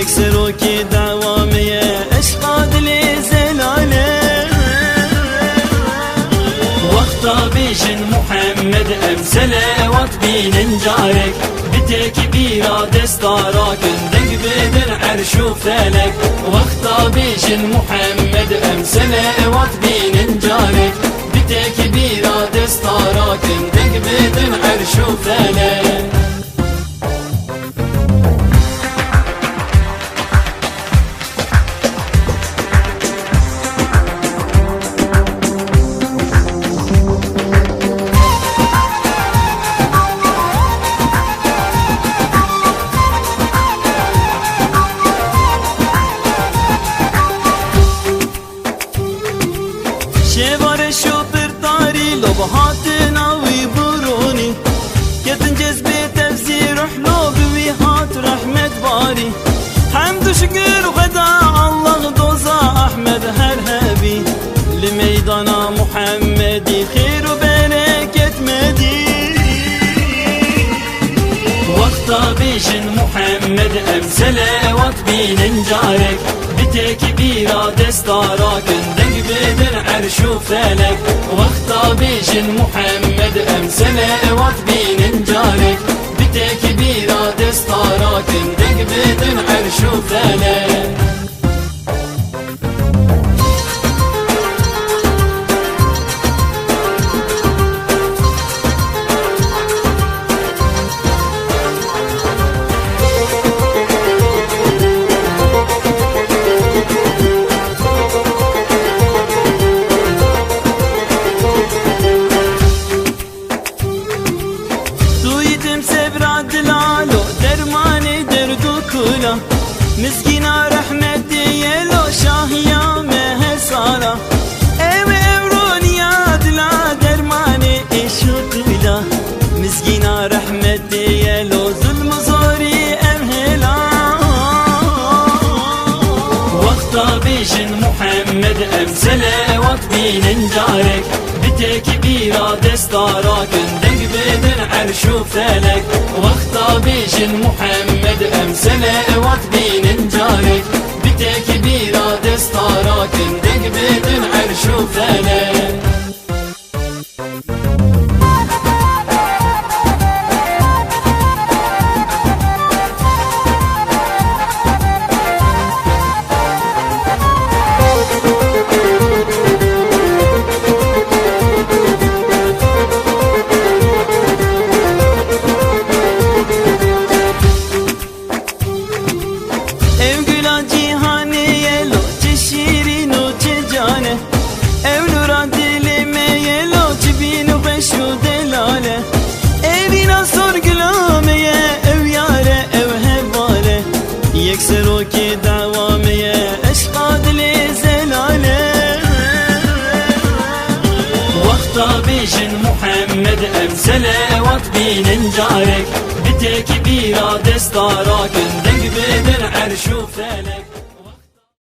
يكسروا كي دوامي اشقاد لي زلاله وقتا بيجن محمد امسله وات بين جارك بتك بيرا دستارك دق بدر عرش وفلك وقتا بيجن محمد امسله وات بين جارك بتك بيرا دستارك دق بدر عرش وفلك شوار شوبر طاري لو بهاتنا ويبروني كتن جذبي تفسير حلو بويهات رحمة باري حمد وشكر وغدا الله دوزا أحمد هرهبي لميدانا محمدي خير وبركة مدي وقتا بيجن محمد امسله وات بين جارك بتك بيرا دستارك دق بدر عرش وفلك وقتا بيجن محمد امسله وات بين جارك بتك بيرا دستارك دق بدر عرش وفلك دلالو درماني دردو كولا مسكينة رحمة ديالو شاهية مهر سارة ايو اورون يا دلا درماني ايشو كولا مسكينة رحمة ديالو ظلم زوري امهلا وقتا بيجن محمد امسله وات بين جارك بتك بيرا دستارك دق بدر عرش وفلك وقتا بيجن محمد امسله وات بين جارك بتك بيرا دستارك دق بدر عرش وفلك يكسروا كي دوامي اشقاد لي زلاله وقتا بيجن محمد امسله وات بين جارك بتك بيرا دستارك دق بدر عرش وفلك